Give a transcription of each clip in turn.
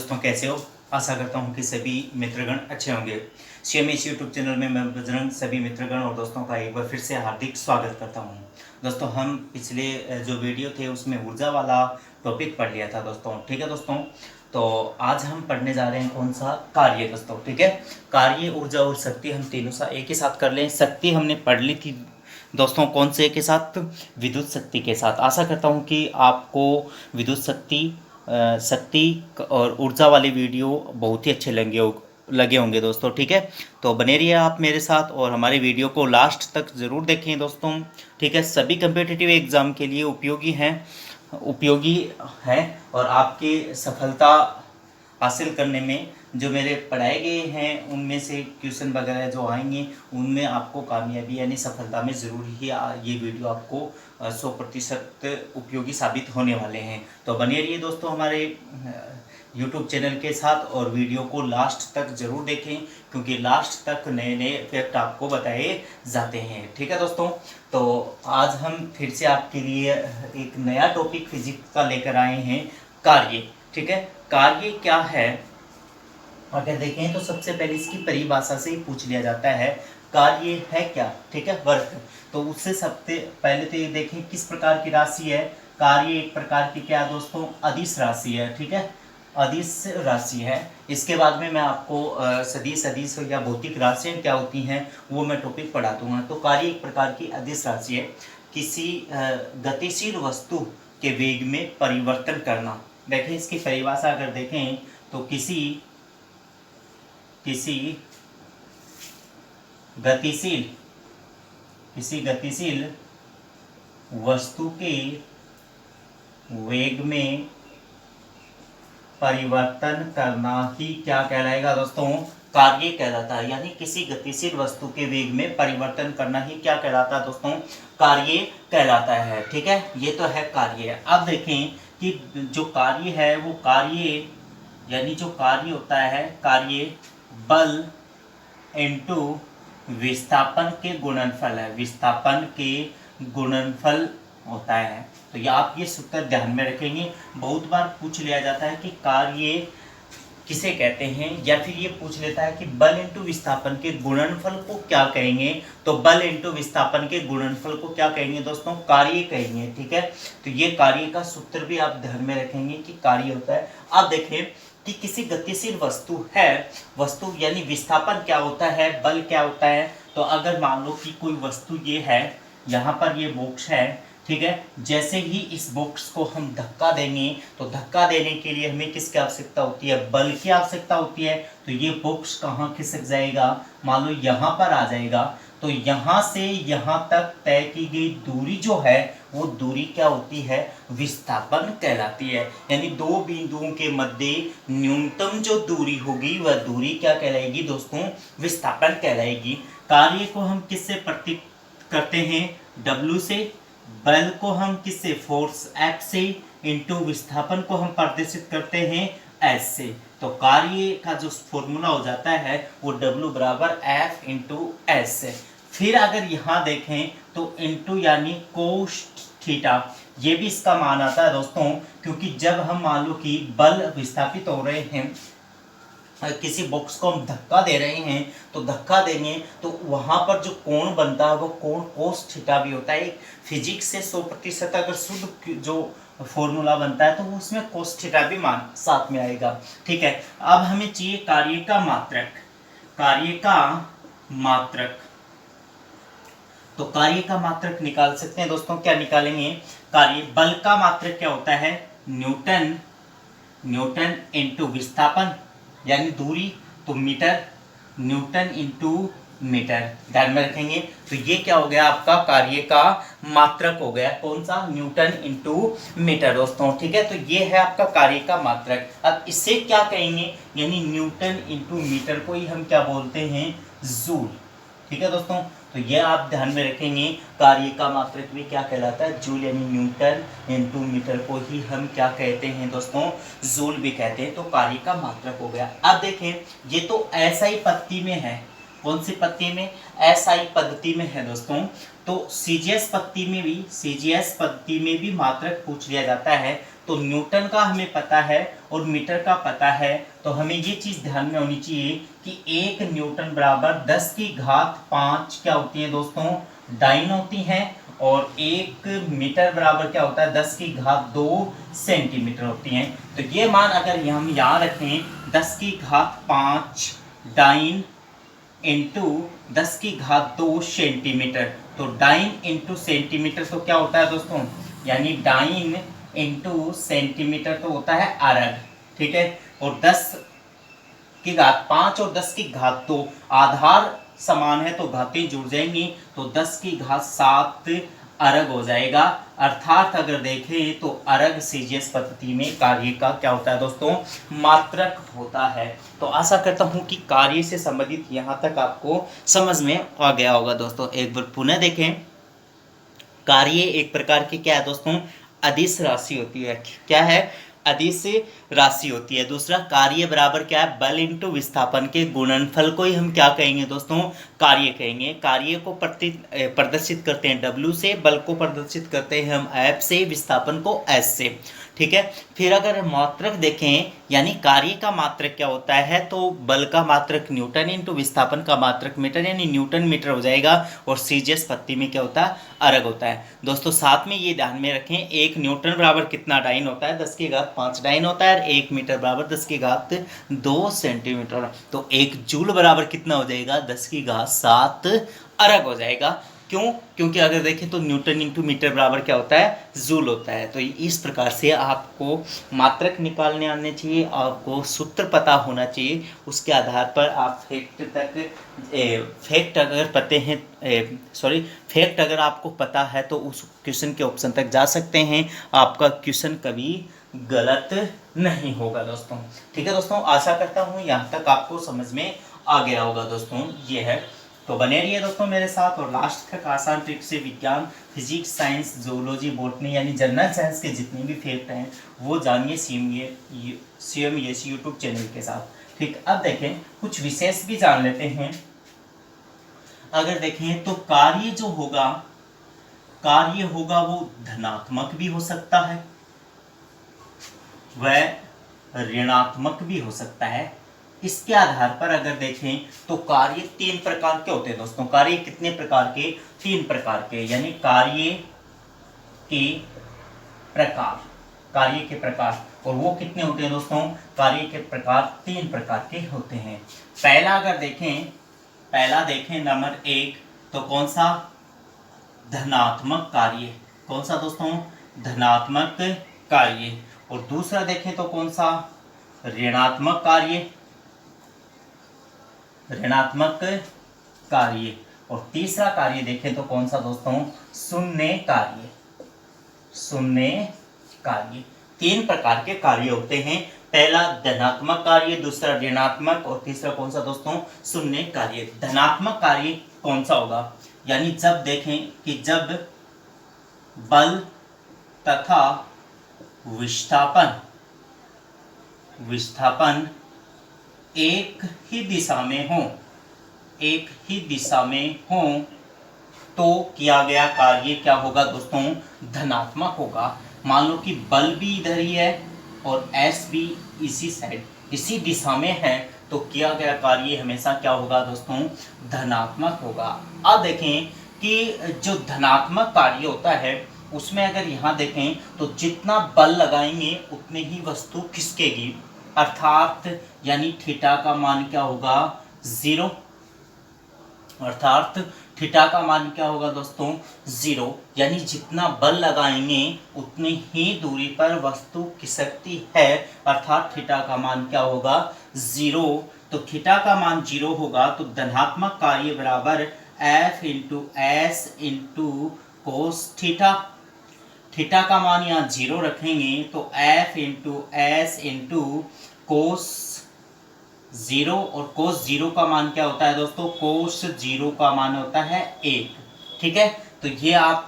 दोस्तों कैसे हो। आशा करता हूँ कि सभी मित्रगण अच्छे होंगे। सीएमएस यूट्यूब चैनल में मैं बजरंग सभी मित्रगण और दोस्तों का एक बार फिर से हार्दिक स्वागत करता हूँ। दोस्तों हम पिछले जो वीडियो थे उसमें ऊर्जा वाला टॉपिक पढ़ लिया था दोस्तों, ठीक है दोस्तों। तो आज हम पढ़ने जा रहे हैं कौन सा कार्य दोस्तों, ठीक है। कार्य, ऊर्जा और शक्ति हम तीनों सा एक ही साथ कर लें। शक्ति हमने पढ़ ली थी दोस्तों कौन से के साथ, विद्युत शक्ति के साथ। आशा करता हूँ कि आपको विद्युत शक्ति और ऊर्जा वाले वीडियो बहुत ही अच्छे लगे होंगे दोस्तों, ठीक है। तो बने रहिए आप मेरे साथ और हमारे वीडियो को लास्ट तक ज़रूर देखें दोस्तों, ठीक है। सभी कम्पिटिटिव एग्ज़ाम के लिए उपयोगी है और आपकी सफलता हासिल करने में जो मेरे पढ़ाए गए हैं उनमें से क्वेश्चन वगैरह जो आएंगे उनमें आपको कामयाबी यानी सफलता में ज़रूर ही ये वीडियो आपको 100% उपयोगी साबित होने वाले हैं। तो बने रहिए दोस्तों हमारे YouTube चैनल के साथ और वीडियो को लास्ट तक ज़रूर देखें, क्योंकि लास्ट तक नए नए फैक्ट आपको बताए जाते हैं, ठीक है दोस्तों। तो आज हम फिर से आपके लिए एक नया टॉपिक फिजिक्स का लेकर आए हैं, कार्य, ठीक है। कार्य क्या है अगर देखें तो सबसे पहले इसकी परिभाषा से ही पूछ लिया जाता है, कार्य है क्या, ठीक है, वर्क। तो उससे सबसे पहले तो ये देखें किस प्रकार की राशि है। कार्य एक प्रकार की क्या दोस्तों, अदिश राशि है, ठीक है, अदिश राशि है। इसके बाद में मैं आपको सदिश या भौतिक राशियाँ क्या होती हैं वो मैं टॉपिक पढ़ा दूंगा। तो कार्य एक प्रकार की अदिश राशि है, किसी गतिशील वस्तु के वेग में परिवर्तन करना। देखें इसकी परिभाषा अगर देखें तो किसी गतिशील वस्तु के वेग में परिवर्तन करना ही क्या कहलाएगा दोस्तों, कार्य कहलाता है। यानी किसी गतिशील वस्तु के वेग में परिवर्तन करना ही क्या कहलाता है दोस्तों, कार्य कहलाता है, ठीक है। ये तो है कार्य। अब देखें कि जो कार्य है वो कार्य यानी जो कार्य होता है, कार्य बल इनटू विस्थापन के गुणनफल है, विस्थापन के गुणनफल होता है। तो ये आप ये सूत्र ध्यान में रखेंगे। बहुत बार पूछ लिया जाता है कि कार्य किसे कहते हैं, या फिर ये पूछ लेता है कि बल इंटू विस्थापन के गुणनफल को क्या कहेंगे। तो बल इंटू विस्थापन के गुणनफल को क्या कहेंगे दोस्तों, कार्य कहेंगे, ठीक है। तो ये कार्य का सूत्र भी आप ध्यान में रखेंगे कि कार्य होता है। अब देखें कि किसी गतिशील वस्तु यानी विस्थापन क्या होता है, बल क्या होता है। तो अगर मान लो कि कोई वस्तु ये है, यहाँ पर ये बॉक्स है, ठीक है। जैसे ही इस बॉक्स को हम धक्का देंगे तो धक्का देने के लिए हमें किसकी आवश्यकता होती है, बल की आवश्यकता होती है। तो ये बॉक्स कहाँ खिसक जाएगा, मान लो यहाँ पर आ जाएगा। तो यहाँ से यहाँ तक तय की गई दूरी जो है वो दूरी क्या होती है, विस्थापन कहलाती है। यानी दो बिंदुओं के मध्य न्यूनतम जो दूरी होगी वह दूरी क्या कहलाएगी दोस्तों, विस्थापन कहलाएगी। कार्य को हम किससे प्रतीक करते हैं, W से। बल को हम किससे, फोर्स F से, इंटू विस्थापन को हम प्रदर्शित करते हैं S से। तो कार्य का जो फॉर्मूला हो जाता है वो W बराबर F इंटू S है। फिर अगर यहाँ देखें तो इंटू यानी कोस थीटा, ये भी इसका मान आता है दोस्तों, क्योंकि जब हम मान लो कि बल विस्थापित हो रहे हैं, किसी बॉक्स को हम धक्का दे रहे हैं, तो धक्का देंगे तो वहां पर जो कोण बनता है वो कोण कोस थीटा भी होता है। फिजिक्स से 100% अगर शुद्ध जो फॉर्मूला बनता है तो उसमें कोस थीटा भी मान साथ में आएगा, ठीक है। अब हमें चाहिए कार्य का मात्रक। तो कार्य का मात्रक निकाल सकते हैं दोस्तों, क्या निकालेंगे, कार्य बल का मात्रक क्या होता है, न्यूटन इंटू विस्थापन यानी दूरी, तो मीटर, न्यूटन इंटू मीटर, ध्यान में रखेंगे। तो ये क्या हो गया, आपका कार्य का मात्रक हो गया, कौन सा, न्यूटन इंटू मीटर दोस्तों, ठीक है। तो ये है आपका कार्य का मात्रक। अब इसे क्या कहेंगे, यानी न्यूटन इंटू मीटर को ही हम क्या बोलते हैं, जूल, ठीक है दोस्तों। तो ये आप ध्यान में रखेंगे, कार्य का मात्रक भी क्या कहलाता है, जूल, यानी न्यूटन इंटू मीटर को ही हम क्या कहते हैं दोस्तों, जूल भी कहते हैं। तो कार्य का मात्रक हो गया। अब देखें ये तो एसआई पद्धति में है, कौन सी पद्धति में, एसआई पद्धति में है दोस्तों। तो सीजीएस पद्धति में भी मात्रक पूछ लिया जाता है। तो तो न्यूटन का हमें पता है और मीटर का पता है, तो हमें ये चीज़ ध्यान में होनी चाहिए कि 1 न्यूटन बराबर 10 की घात 5 क्या होती है दोस्तों, डाइन होती हैं, और 1 मीटर बराबर क्या होता है, 10 की घात 2 सेंटीमीटर होती हैं। तो ये मान अगर हम यहाँ रखें 10 की घात 5 डाइन इंटू 10 की घात 2 सेंटीमीटर, तो डाइन इंटू सेंटीमीटर तो क्या होता है दोस्तों, यानी डाइन इंटू सेंटीमीटर तो होता है अरग, ठीक है। और 10 की घात 5 और 10 की घात 2 आधार समान है तो घातें जुड़ जाएंगी, तो 10 की घात 7 अरग हो जाएगा। अर्थात अगर देखें तो अरग सीजीएस पद्धति में कार्य का क्या होता है दोस्तों, मात्रक होता है। तो आशा करता हूं कि कार्य से संबंधित यहां तक आपको समझ में आ गया होगा दोस्तों। एक बार पुनः देखें, कार्य एक प्रकार की क्या है दोस्तों, अदिश राशि होती है। क्या है, अदिश राशि होती है। दूसरा, कार्य बराबर क्या है, बल इंटू विस्थापन के गुणनफल को ही हम क्या कहेंगे दोस्तों, कार्य कहेंगे। कार्य को प्रदर्शित करते हैं W से, बल को प्रदर्शित करते हैं हम F से, विस्थापन को S से, ठीक है। फिर अगर मात्रक देखें, यानी कार्य का मात्रक क्या होता है, तो बल का मात्रक न्यूटन इंटू विस्थापन का मात्रक मीटर, यानी न्यूटन मीटर हो जाएगा, और सीजीएस पद्धति में क्या होता है, अरग होता है। दोस्तों साथ में ये ध्यान में रखें, 1 न्यूटन बराबर कितना डाइन होता है, 10 की घात 5 डाइन होता है, और 1 मीटर बराबर 10 की घात 2 सेंटीमीटर। तो 1 जूल बराबर कितना हो जाएगा, 10 की घात 7 अरग हो जाएगा। क्यों, क्योंकि अगर देखें तो न्यूटन इंटू मीटर बराबर क्या होता है, जूल होता है। तो इस प्रकार से आपको मात्रक निकालने आने चाहिए, आपको सूत्र पता होना चाहिए, उसके आधार पर आप फैक्ट अगर आपको पता है तो उस क्वेश्चन के ऑप्शन तक जा सकते हैं, आपका क्वेश्चन कभी गलत नहीं होगा दोस्तों, ठीक है दोस्तों। आशा करता हूँ यहाँ तक आपको समझ में आ गया होगा दोस्तों, ये है। तो बने रहिए दोस्तों मेरे साथ, और लास्ट तक आसान ट्रिक से विज्ञान, फिजिक्स, साइंस, जूलॉजी, बॉटनी यानी जनरल साइंस के जितने भी फैक्ट हैं वो जानिए CMS यूट्यूब चैनल के साथ, ठीक। अब देखें कुछ विशेष भी जान लेते हैं। अगर देखें तो कार्य जो होगा, कार्य होगा वो धनात्मक भी हो सकता है, वह ऋणात्मक भी हो सकता है। इसके आधार पर अगर देखें तो कार्य 3 प्रकार के होते हैं दोस्तों। कार्य कितने प्रकार के, 3 प्रकार के, यानी कार्य के प्रकार, कार्य के प्रकार, और वो कितने होते हैं दोस्तों, कार्य के प्रकार 3 प्रकार के होते हैं। पहला अगर देखें नंबर 1, तो कौन सा, धनात्मक कार्य, कौन सा दोस्तों, धनात्मक कार्य। और दूसरा देखें तो कौन सा, ऋणात्मक कार्य, ऋणात्मक कार्य। और तीसरा कार्य देखें तो कौन सा दोस्तों, शून्य कार्य, शून्य कार्य। 3 प्रकार के कार्य होते हैं, पहला धनात्मक कार्य, दूसरा ऋणात्मक, और तीसरा कौन सा दोस्तों, शून्य कार्य। धनात्मक कार्य कौन सा होगा, यानी जब देखें कि जब बल तथा विस्थापन एक ही दिशा में हो, तो किया गया कार्य क्या होगा दोस्तों, धनात्मक होगा। मान लो कि बल भी इधर ही है और S भी इसी साइड, इसी दिशा में है, तो किया गया कार्य हमेशा क्या होगा दोस्तों, धनात्मक होगा। अब देखें कि जो धनात्मक कार्य होता है उसमें अगर यहाँ देखें तो जितना बल लगाएंगे उतने ही वस्तु खिसकेगी, अर्थात यानी थीटा का मान क्या होगा, 0, अर्थात थीटा का मान क्या होगा दोस्तों, 0, यानी जितना बल लगाएंगे उतनी ही दूरी पर वस्तु खिसकती है, अर्थात थीटा का मान क्या होगा, 0। तो थीटा का मान 0 होगा तो धनात्मक कार्य बराबर F into S into cos theta. Theta का मान यहाँ 0 रखेंगे तो F into S into cos 0, और कोस 0 का मान क्या होता है दोस्तों, कोस 0 का मान होता है 1, ठीक है। तो ये आप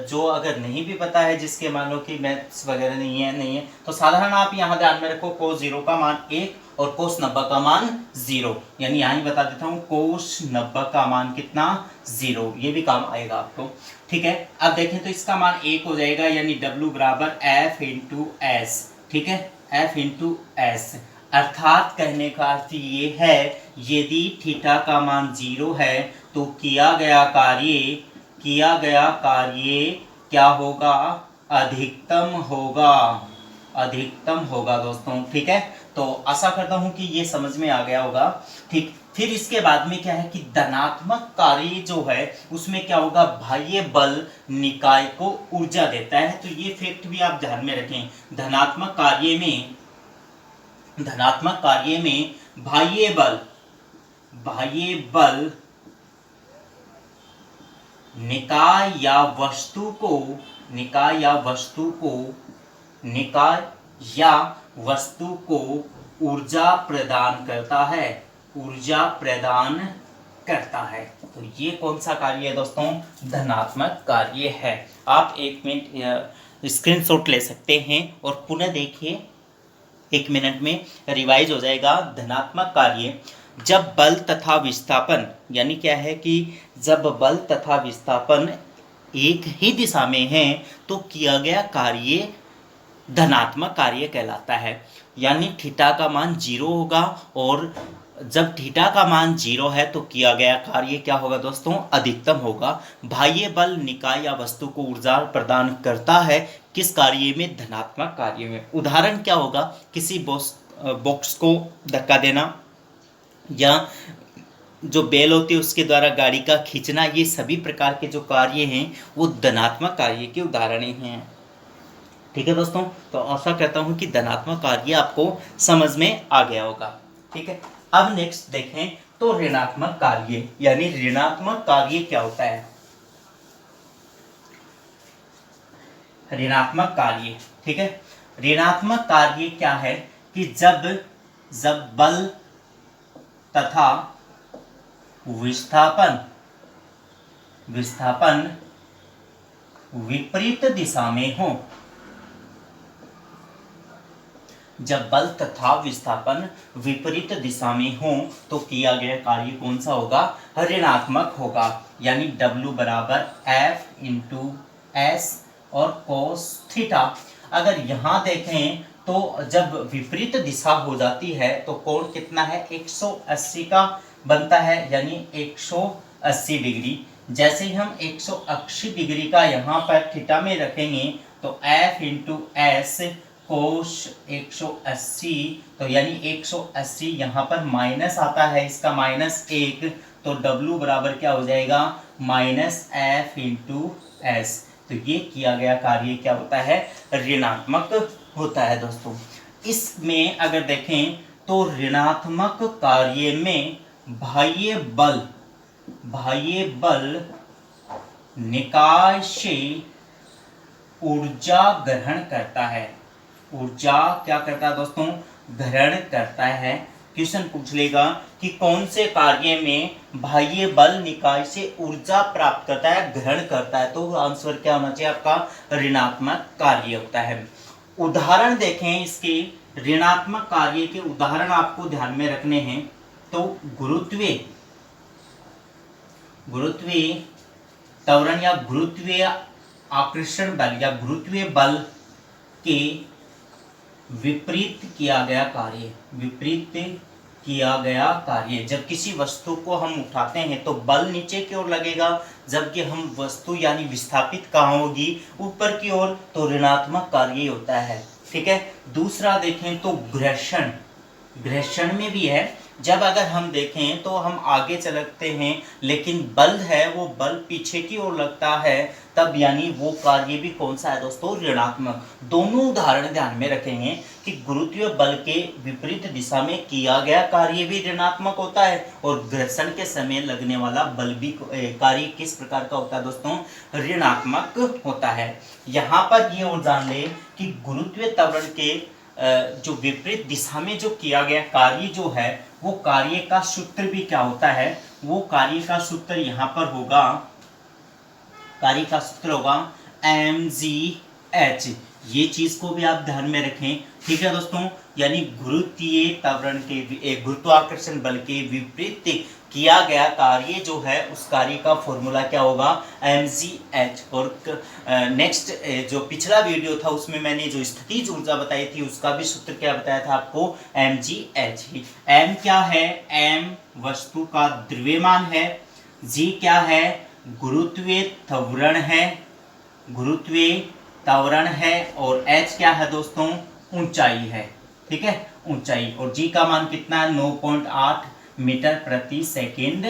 जो अगर नहीं भी पता है, जिसके मान लो कि मैथ्स वगैरह नहीं है, तो साधारण आप यहाँ ध्यान में रखो, कोस 0 का मान 1 और कोस 90 का मान 0, यानी यहाँ ही बता देता हूँ कोस 90 का मान कितना 0, ये भी काम आएगा आपको। ठीक है, अब देखें तो इसका मान 1 हो जाएगा, यानी W बराबर F इंटू एस। ठीक है, F इंटू एस, अर्थात कहने का अर्थ ये है यदि थीटा का मान 0 है तो किया गया कार्य क्या होगा, अधिकतम होगा, अधिकतम होगा दोस्तों। ठीक है, तो आशा करता हूं कि ये समझ में आ गया होगा। ठीक, फिर इसके बाद में क्या है कि धनात्मक कार्य जो है उसमें क्या होगा, बाह्य बल निकाय को ऊर्जा देता है। तो ये फैक्ट भी आप ध्यान में रखें, धनात्मक कार्य में बाह्य बल निकाय या वस्तु को ऊर्जा प्रदान करता है। तो ये कौन सा कार्य है दोस्तों, धनात्मक कार्य है। आप 1 मिनट स्क्रीनशॉट ले सकते हैं और पुनः देखिए, 1 मिनट में रिवाइज हो जाएगा। धनात्मक कार्य जब बल तथा विस्थापन, यानी क्या है कि जब बल तथा विस्थापन एक ही दिशा में है तो किया गया कार्य धनात्मक कार्य कहलाता है। यानी थीटा का मान 0 होगा, और जब थीटा का मान 0 है तो किया गया कार्य क्या होगा दोस्तों, अधिकतम होगा। बाह्य बल निकाय या वस्तु को ऊर्जा प्रदान करता है, किस कार्य में, धनात्मक कार्य में। उदाहरण क्या होगा, किसी बॉक्स को धक्का देना या जो बेल होती है उसके द्वारा गाड़ी का खींचना, ये सभी प्रकार के जो कार्य हैं वो धनात्मक कार्य के उदाहरण हैं। ठीक है दोस्तों, तो आशा करता हूं कि धनात्मक कार्य आपको समझ में आ गया होगा। ठीक है, अब नेक्स्ट देखें तो ऋणात्मक कार्य, यानी ऋणात्मक कार्य क्या होता है। ऋणात्मक कार्य, ठीक है, ऋणात्मक कार्य क्या है कि जब बल तथा विस्थापन विपरीत दिशा में हो, जब बल तथा विस्थापन विपरीत दिशा में हो तो किया गया कार्य कौन सा होगा, ऋणात्मक होगा। यानी W बराबर F इंटू एस और कोस थीटा। अगर यहाँ देखें तो जब विपरीत दिशा हो जाती है तो कोण कितना है, 180 का बनता है, यानी 180 डिग्री। जैसे ही हम 180 डिग्री का यहाँ पर थीटा में रखेंगे तो F इंटू एस कोश 180, तो यानी 180 यहाँ पर माइनस आता है, इसका -1, तो W बराबर क्या हो जाएगा, -F इंटू एस। तो ये किया गया कार्य क्या होता है, ऋणात्मक होता है दोस्तों। इसमें अगर देखें तो ऋणात्मक कार्य में बाह्य बल निकाय से ऊर्जा ग्रहण करता है। ऊर्जा क्या करता है दोस्तों, ग्रहण करता है। क्वेश्चन पूछ लेगा कि कौन से कार्य में बाह्य बल निकाय से ऊर्जा प्राप्त करता है, ग्रहण करता है, तो आंसर क्या होना चाहिए आपका, ऋणात्मक कार्य होता है। उदाहरण देखें इसके, ऋणात्मक कार्य के उदाहरण आपको ध्यान में रखने हैं। तो गुरुत्वीय त्वरण या गुरुत्वीय आकर्षण बल या गुरुत्वीय बल के विपरीत किया गया कार्य, जब किसी वस्तु को हम उठाते हैं तो बल नीचे की ओर लगेगा, जबकि हम वस्तु यानी विस्थापित कहाँ होगी, ऊपर की ओर, तो ऋणात्मक कार्य होता है। ठीक है, दूसरा देखें तो घर्षण में भी है। जब अगर हम देखें तो हम आगे चलते हैं लेकिन बल है वो बल पीछे की ओर लगता है, तब यानी वो कार्य भी कौन सा है दोस्तों, ऋणात्मक। दोनों उदाहरण ध्यान में रखेंगे कि गुरुत्वीय बल के विपरीत दिशा में किया गया कार्य भी ऋणात्मक होता है और घर्षण के समय लगने वाला बल भी कार्य किस प्रकार का होता है दोस्तों, ऋणात्मक होता है। यहाँ पर ये और जान ले कि गुरुत्वीय त्वरण के जो विपरीत दिशा में जो किया गया कार्य जो है वो कार्य का सूत्र भी क्या होता है, वो कार्य का सूत्र यहाँ पर होगा, कार्य का सूत्र होगा mgh, ये चीज को भी आप ध्यान में रखें, ठीक है दोस्तों। यानी गुरुत्वीय त्वरण के गुरुत्वाकर्षण बल के विपरीत किया गया कार्य जो है उस कार्य का फॉर्मूला क्या होगा, mgh। और नेक्स्ट जो पिछला वीडियो था उसमें मैंने जो स्थितिज ऊर्जा बताई थी उसका भी सूत्र क्या बताया था आपको, mgh ही। m क्या है, m वस्तु का द्रव्यमान है, g क्या है, गुरुत्वीय त्वरण है, गुरुत्वीय त्वरण है, और h क्या है दोस्तों, ऊंचाई है, ठीक है, ऊंचाई। और g का मान कितना है, 9.8 मीटर प्रति सेकेंड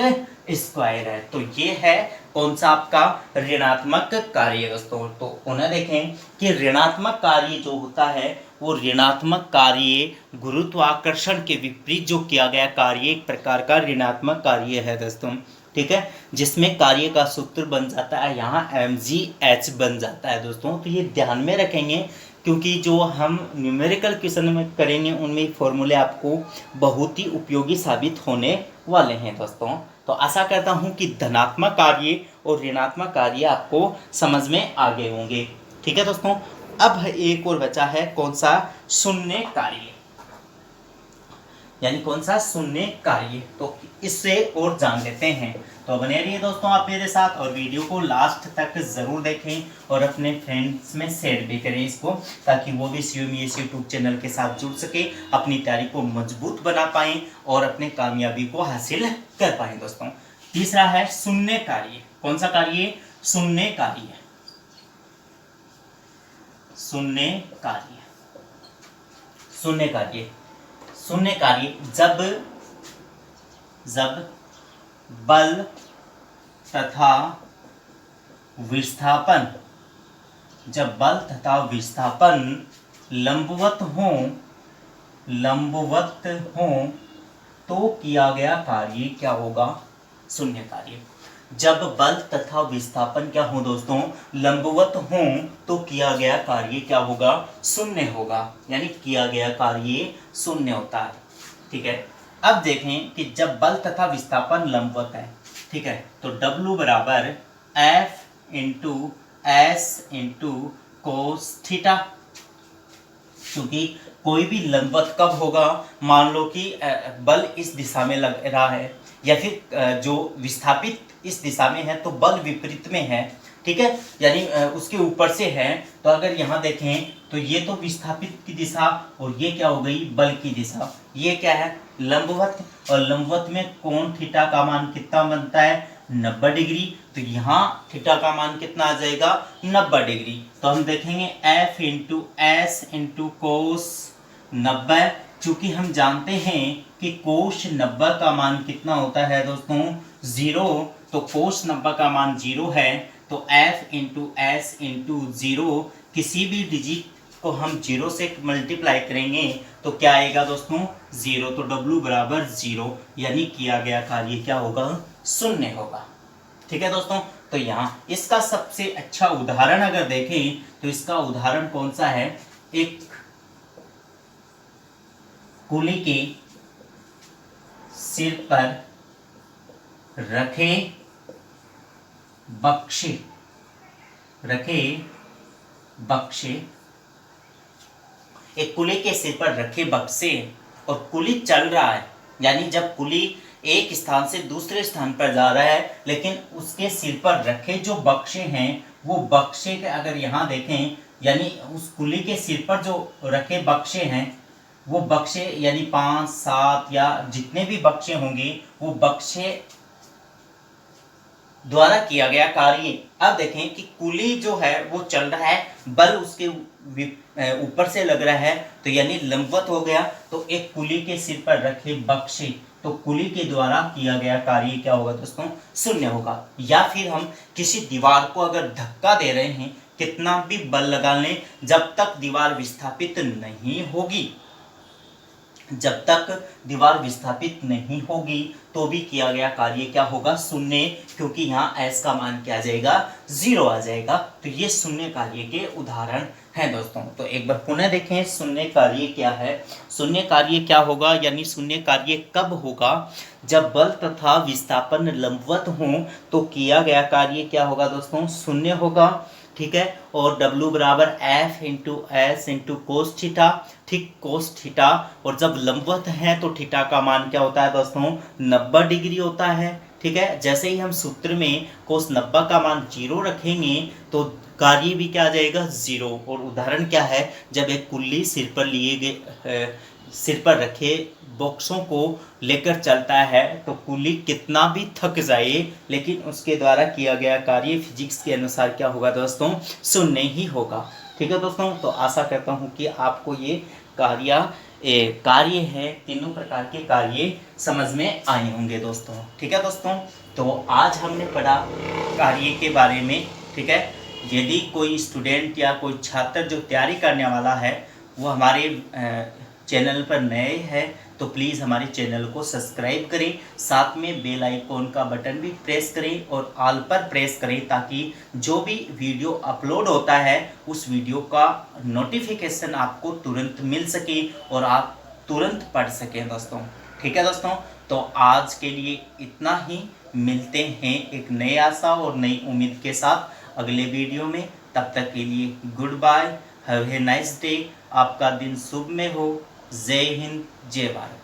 स्क्वायर है। तो ये है कौन सा आपका ऋणात्मक कार्य दोस्तों। तो उन्हें देखें कि ऋणात्मक कार्य जो होता है वो ऋणात्मक कार्य गुरुत्वाकर्षण के विपरीत जो किया गया कार्य एक प्रकार का ऋणात्मक कार्य है दोस्तों, ठीक है, जिसमें कार्य का सूत्र बन जाता है यहाँ mgh बन जाता है दोस्तों। तो ये ध्यान में रखेंगे क्योंकि जो हम न्यूमेरिकल क्वेश्चन में करेंगे उनमें फॉर्मूले आपको बहुत ही उपयोगी साबित होने वाले हैं दोस्तों। तो आशा करता हूँ कि धनात्मक कार्य और ऋणात्मक कार्य आपको समझ में आ गए होंगे, ठीक है दोस्तों। अब एक और बचा है कौन सा, शून्य कार्य, यानी कौन सा, शून्य कार्य। तो इससे और जान लेते हैं। तो बने रहिए दोस्तों आप मेरे साथ और वीडियो को लास्ट तक जरूर देखें और अपने फ्रेंड्स में शेयर भी करें इसको, ताकि वो भी CUMES यूट्यूब चैनल के साथ जुड़ सके, अपनी तैयारी को मजबूत बना पाएं और अपने कामयाबी को हासिल कर पाएं दोस्तों। तीसरा है शून्य कार्य। कौन सा कार्य, शून्य कार्य, शून्य कार्य, शून्य कार्य। शून्य कार्य जब बल तथा विस्थापन, जब बल तथा विस्थापन लंबवत हो तो किया गया कार्य क्या होगा, शून्य कार्य। जब बल तथा विस्थापन क्या हो दोस्तों, लंबवत हो तो किया गया कार्य क्या होगा, शून्य होगा, यानी किया गया कार्य शून्य होता है, ठीक है। अब देखें कि जब बल तथा विस्थापन लंबवत है, ठीक है, तो W बराबर F into S into cos theta. क्योंकि कोई भी लंबवत कब होगा, मान लो कि बल इस दिशा में लग रहा है या फिर जो विस्थापित इस दिशा में है तो बल विपरीत में है, ठीक है, यानी उसके ऊपर से है। तो अगर यहाँ देखें तो ये तो विस्थापित की दिशा और ये क्या हो गई, बल की दिशा। ये क्या है, लंबवत, और लंबवत में कोण थीटा का मान कितना बनता है, 90 डिग्री। तो यहाँ थीटा का मान कितना आ जाएगा, 90 डिग्री। तो हम देखेंगे F into S into cos 90। चूंकि हम जानते हैं कि कोस 90 का मान कितना होता है दोस्तों, 0। तो कोस 90 का मान 0 है, तो F इंटू एस इंटू 0, किसी भी डिजिट को हम 0 से मल्टीप्लाई करेंगे तो क्या आएगा दोस्तों, 0। तो W बराबर 0, यानी किया गया कार्य क्या होगा, शून्य होगा, ठीक है दोस्तों। तो यहाँ इसका सबसे अच्छा उदाहरण अगर देखें तो इसका उदाहरण कौन सा है, एक कुली के सिर पर रखे बक्से, एक कुली के सिर पर रखे बक्से और कुली चल रहा है, यानी जब कुली एक स्थान से दूसरे स्थान पर जा रहा है, लेकिन उसके सिर पर रखे जो बक्से हैं वो बक्से के अगर यहाँ देखें, यानी उस कुली के सिर पर जो रखे बक्से हैं वो बक्से यानी 5, 7 या जितने भी बक्से होंगे वो बक्से द्वारा किया गया कार्य। अब देखें कि कुली जो है वो चल रहा है, बल उसके ऊपर से लग रहा है, तो यानी लंबवत हो गया। तो एक कुली के सिर पर रखे बक्से, तो कुली के द्वारा किया गया कार्य क्या होगा दोस्तों, शून्य होगा। या फिर हम किसी दीवार को अगर धक्का दे रहे हैं, कितना भी बल लगा लें, जब तक दीवार विस्थापित नहीं होगी, जब तक दीवार विस्थापित नहीं होगी तो भी किया गया कार्य क्या होगा, शून्य, क्योंकि यहाँ S का मान क्या आ जाएगा, 0 आ जाएगा। तो ये शून्य कार्य के उदाहरण हैं दोस्तों। तो एक बार पुनः देखें शून्य कार्य क्या है। शून्य कार्य क्या होगा, यानी शून्य कार्य कब होगा, जब बल तथा विस्थापन लंबवत हों तो किया गया कार्य क्या होगा दोस्तों, शून्य होगा। ठीक है। और W बराबर F into S into cos theta, ठीक, कोस थीटा। और जब लंबवत है तो थीटा का मान क्या होता है दोस्तों, 90 डिग्री होता है, ठीक है। जैसे ही हम सूत्र में कोस 90 का मान 0 रखेंगे तो कार्य भी क्या आ जाएगा, 0। और उदाहरण क्या है, जब एक कुल्ली सिर पर लिए गए सिर पर रखे बॉक्सों को लेकर चलता है तो कुल्ली कितना भी थक जाए लेकिन उसके द्वारा किया गया कार्य फिजिक्स के अनुसार क्या होगा दोस्तों, शून्य ही होगा, ठीक है दोस्तों। तो आशा करता हूँ कि आपको ये कार्य है, तीनों प्रकार के कार्य समझ में आए होंगे दोस्तों, ठीक है दोस्तों। तो आज हमने पढ़ा कार्य के बारे में, ठीक है। यदि कोई स्टूडेंट या कोई छात्र जो तैयारी करने वाला है वो हमारे चैनल पर नए हैं तो प्लीज़ हमारे चैनल को सब्सक्राइब करें, साथ में बेल आइकॉन का बटन भी प्रेस करें और ऑल पर प्रेस करें ताकि जो भी वीडियो अपलोड होता है उस वीडियो का नोटिफिकेशन आपको तुरंत मिल सके और आप तुरंत पढ़ सकें दोस्तों, ठीक है दोस्तों। तो आज के लिए इतना ही, मिलते हैं एक नई आशा और नई उम्मीद के साथ अगले वीडियो में। तब तक के लिए good bye, have a nice day, आपका दिन शुभ में हो। जय हिंद, जय भारत।